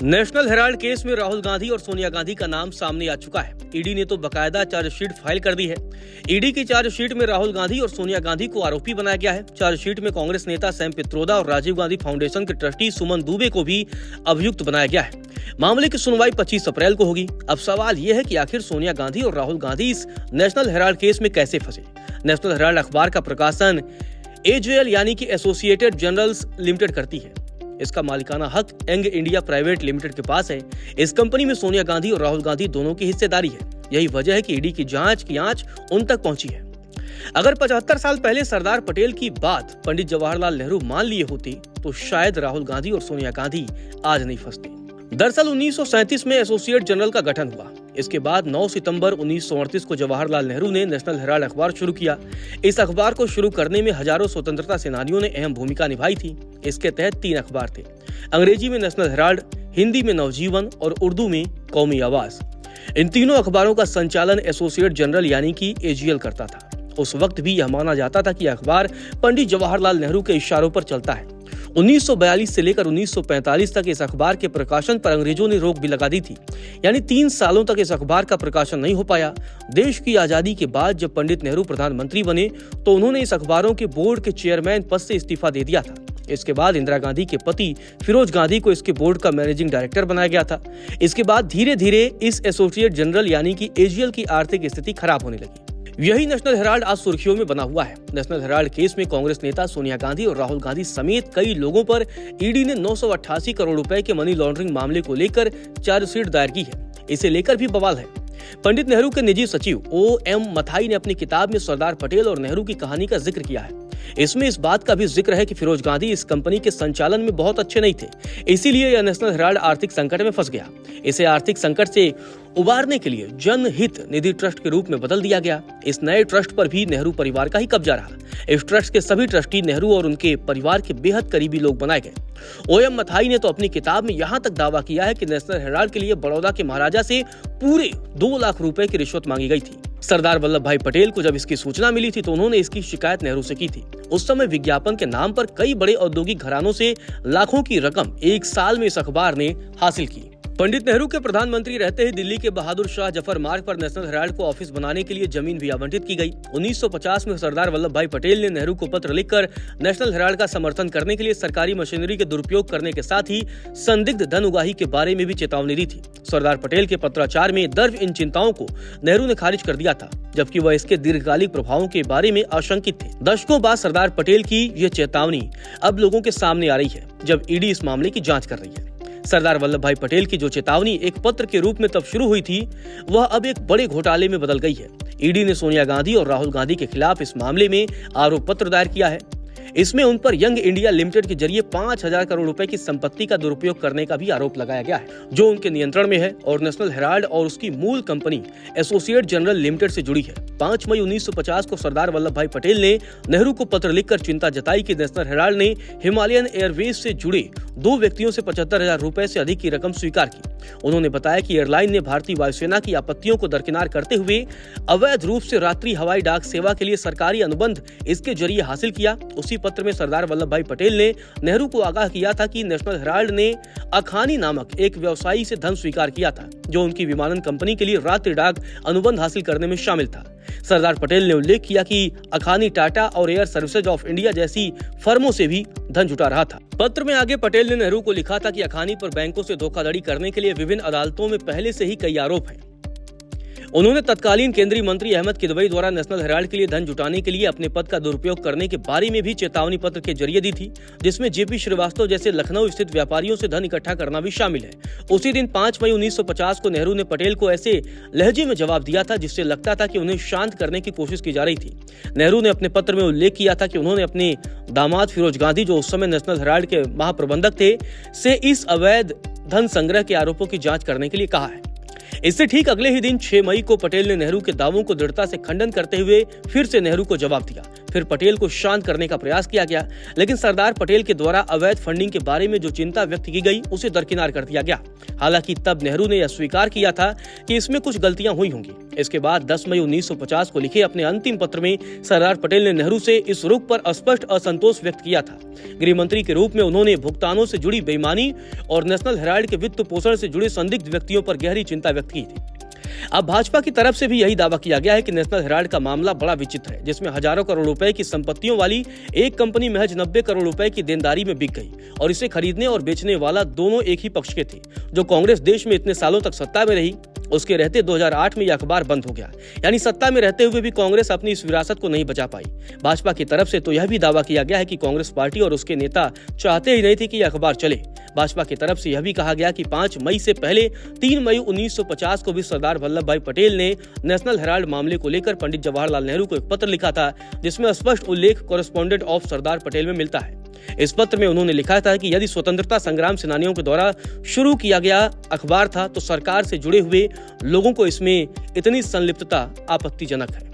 National Herald case में राहुल गांधी और सोनिया गांधी का नाम सामने आ चुका है। ईडी ने तो बकायदा चार्जशीट फाइल कर दी है। ईडी की चार्जशीट में राहुल गांधी और सोनिया गांधी को आरोपी बनाया गया है। चार्जशीट में कांग्रेस नेता सैम पित्रोदा और राजीव गांधी फाउंडेशन के ट्रस्टी सुमन दुबे को भी अभियुक्त बनाया गया है। मामले की सुनवाई 25 अप्रैल को होगी। अब सवाल यह है कि आखिर सोनिया गांधी और राहुल गांधी इस नेशनल हेराल्ड केस में कैसे फंसे। नेशनल हेराल्ड अखबार का प्रकाशन एजेएल यानी कि एसोसिएटेड जर्नल्स लिमिटेड करती है। इसका मालिकाना हक यंग इंडिया प्राइवेट लिमिटेड के पास है। इस कंपनी में सोनिया गांधी और राहुल गांधी दोनों की हिस्सेदारी है। यही वजह है कि ईडी की जांच की आंच उन तक पहुंची है। अगर 75 साल पहले सरदार पटेल की बात पंडित जवाहरलाल नेहरू मान लिए होते तो शायद राहुल गांधी और सोनिया गांधी आज नहीं फंसते। दरअसल 1937 में एसोसिएट जर्नल का गठन हुआ। इसके बाद 9 सितंबर 1938 को जवाहरलाल नेहरू ने नेशनल हेराल्ड अखबार शुरू किया। इस अखबार को शुरू करने में हजारों स्वतंत्रता सेनानियों ने अहम भूमिका निभाई थी। इसके तहत 3 अखबार थे। अंग्रेजी में नेशनल हेराल्ड, हिंदी में नवजीवन और उर्दू में कौमी आवाज। इन तीनों अखबारों का संचालन एसोसिएट जर्नल यानी कि एजेएल करता था। उस वक्त भी यह माना जाता था कि अखबार पंडित जवाहरलाल नेहरू के इशारों पर चलता है। 1942 से लेकर 1945 तक इस अखबार के प्रकाशन पर अंग्रेजों ने रोक भी लगा दी थी। यानी 3 सालों तक इस अखबार का प्रकाशन नहीं हो पाया। देश की आजादी के बाद जब पंडित नेहरू प्रधानमंत्री बने तो उन्होंने इस अखबारों के बोर्ड के चेयरमैन पद से इस्तीफा दे दिया था। इसके बाद इंदिरा गांधी के पति फिरोज गांधी को इसके बोर्ड का मैनेजिंग डायरेक्टर बनाया गया था। इसके बाद धीरे धीरे इस एसोसिएट जनरल यानी कि एजेएल की आर्थिक स्थिति खराब होने लगी। यही नेशनल हेराल्ड आज सुर्खियों में बना हुआ है। नेशनल हेराल्ड केस में कांग्रेस नेता सोनिया गांधी और राहुल गांधी समेत कई लोगों पर ईडी ने 988 करोड़ रुपए के मनी लॉन्ड्रिंग मामले को लेकर चार्जशीट दायर की है। इसे लेकर भी बवाल है। पंडित नेहरू के निजी सचिव OM मथाई ने अपनी किताब में सरदार पटेल और नेहरू की कहानी का जिक्र किया है। इसमें इस बात का भी जिक्र है कि फिरोज गांधी इस कंपनी के संचालन में बहुत अच्छे नहीं थे, इसीलिए यह नेशनल हेराल्ड आर्थिक संकट में फंस गया। इसे आर्थिक संकट से उबारने के लिए जनहित निधि ट्रस्ट के रूप में बदल दिया गया। इस नए ट्रस्ट पर भी नेहरू परिवार का ही कब्जा रहा। इस ट्रस्ट के सभी ट्रस्टी नेहरू और उनके परिवार के बेहद करीबी लोग बनाए गए। OM मथाई ने तो अपनी किताब में यहाँ तक दावा किया है कि नेशनल हेराल्ड के लिए बड़ौदा के महाराजा से पूरे 2 लाख रुपए की रिश्वत मांगी गई थी। सरदार वल्लभ भाई पटेल को जब इसकी सूचना मिली थी तो उन्होंने इसकी शिकायत नेहरू से की थी। उस समय विज्ञापन के नाम पर कई बड़े औद्योगिक घरानों से लाखों की रकम 1 साल में इस अखबार ने हासिल की। पंडित नेहरू के प्रधानमंत्री रहते ही दिल्ली के बहादुर शाह जफर मार्ग पर नेशनल हेराल्ड को ऑफिस बनाने के लिए जमीन भी आवंटित की गई। 1950 में सरदार वल्लभ भाई पटेल ने नेहरू को पत्र लिखकर नेशनल हेराल्ड का समर्थन करने के लिए सरकारी मशीनरी के दुरुपयोग करने के साथ ही संदिग्ध धन उगाही के बारे में भी चेतावनी दी थी। सरदार पटेल के पत्राचार में दर्ज इन चिंताओं को नेहरू ने खारिज कर दिया था, जबकि वह इसके दीर्घकालिक प्रभावों के बारे में आशंकित थे। दशकों बाद सरदार पटेल की यह चेतावनी अब लोगों के सामने आ रही है, जब ईडी इस मामले की जांच कर रही है। सरदार वल्लभ भाई पटेल की जो चेतावनी एक पत्र के रूप में तब शुरू हुई थी, वह अब एक बड़े घोटाले में बदल गई है। ईडी ने सोनिया गांधी और राहुल गांधी के खिलाफ इस मामले में आरोप पत्र दायर किया है। इसमें उन पर यंग इंडिया लिमिटेड के जरिए 5000 करोड़ रुपए की संपत्ति का दुरुपयोग करने का भी आरोप लगाया गया है, जो उनके नियंत्रण में है और नेशनल हेराल्ड और उसकी मूल कंपनी एसोसिएट जनरल लिमिटेड से जुड़ी है। 5 मई 1950 को सरदार वल्लभ भाई पटेल ने नेहरू को पत्र लिखकर चिंता जताई कि नेशनल हेराल्ड ने हिमालयन एयरवेज से जुड़े 2 व्यक्तियों से 75,000 रुपए से अधिक की रकम स्वीकार की। उन्होंने बताया कि एयरलाइन ने भारतीय वायुसेना की आपत्तियों को दरकिनार करते हुए अवैध रूप से रात्रि हवाई डाक सेवा के लिए सरकारी अनुबंध इसके जरिए हासिल किया। उसी पत्र में सरदार वल्लभ भाई पटेल ने नेहरू को आगाह किया था कि नेशनल हेराल्ड ने अखानी नामक एक व्यवसायी से धन स्वीकार किया था, जो उनकी विमानन कंपनी के लिए रात्रि डाक अनुबंध हासिल करने में शामिल था। सरदार पटेल ने उल्लेख किया कि अखानी टाटा और एयर सर्विसेज ऑफ इंडिया जैसी फर्मों से भी धन जुटा रहा था। पत्र में आगे पटेल ने नेहरू को लिखा था कि अखानी पर बैंकों से धोखाधड़ी करने के लिए विभिन्न अदालतों में पहले से ही कई आरोप हैं। उन्होंने तत्कालीन केंद्रीय मंत्री अहमद किदवई द्वारा नेशनल हेराल्ड के लिए धन जुटाने के लिए अपने पद का दुरुपयोग करने के बारे में भी चेतावनी पत्र के जरिए दी थी, जिसमें जेपी श्रीवास्तव जैसे लखनऊ स्थित व्यापारियों से धन इकट्ठा करना भी शामिल है। उसी दिन 5 मई 1950 को नेहरू ने पटेल को ऐसे लहजे में जवाब दिया था जिससे लगता था कि उन्हें शांत करने की कोशिश की जा रही थी। नेहरू ने अपने पत्र में उल्लेख किया था कि उन्होंने अपने दामाद फिरोज गांधी, जो उस समय नेशनल हेराल्ड के महाप्रबंधक थे, से इस अवैध धन संग्रह के आरोपों की जांच करने के लिए कहा है। इससे ठीक अगले ही दिन 6 मई को पटेल ने नेहरू के दावों को दृढ़ता से खंडन करते हुए फिर से नेहरू को जवाब दिया। फिर पटेल को शांत करने का प्रयास किया गया, लेकिन सरदार पटेल के द्वारा अवैध फंडिंग के बारे में जो चिंता व्यक्त की गई उसे दरकिनार कर दिया गया। हालांकि तब नेहरू ने यह स्वीकार किया था कि इसमें कुछ गलतियां हुई होंगी। इसके बाद 10 मई 1950 को लिखे अपने अंतिम पत्र में सरदार पटेल ने नेहरू से इस रुख पर स्पष्ट असंतोष व्यक्त किया था। गृह मंत्री के रूप में उन्होंने भुगतानों से जुड़ी बेईमानी और नेशनल हेराल्ड के वित्त पोषण से जुड़े संदिग्ध व्यक्तियों पर गहरी चिंता व्यक्त की थी। अब भाजपा की तरफ से भी यही दावा किया गया है कि नेशनल हेराल्ड का मामला बड़ा विचित्र है, जिसमें हजारों करोड़ रुपए की संपत्तियों वाली एक कंपनी महज 90 करोड़ रुपए की देनदारी में बिक गई और इसे खरीदने और बेचने वाला दोनों एक ही पक्ष के थे। जो कांग्रेस देश में इतने सालों तक सत्ता में रही, उसके रहते 2008 में यह अखबार बंद हो गया। यानी सत्ता में रहते हुए भी कांग्रेस अपनी इस विरासत को नहीं बचा पाई। भाजपा की तरफ से तो यह भी दावा किया गया है कि कांग्रेस पार्टी और उसके नेता चाहते ही नहीं थे कि यह अखबार चले। भाजपा की तरफ से यह भी कहा गया कि 5 मई से पहले 3 मई 1950 को भी सरदार वल्लभ भाई पटेल ने नेशनल हेराल्ड मामले को लेकर पंडित जवाहरलाल नेहरू को एक पत्र लिखा था, जिसमें स्पष्ट उल्लेख कॉरेस्पोंडेंट ऑफ सरदार पटेल में मिलता है। इस पत्र में उन्होंने लिखा था कि यदि स्वतंत्रता संग्राम सेनानियों के द्वारा शुरू किया गया अखबार था तो सरकार से जुड़े हुए लोगों को इसमें इतनी संलिप्तता आपत्तिजनक है।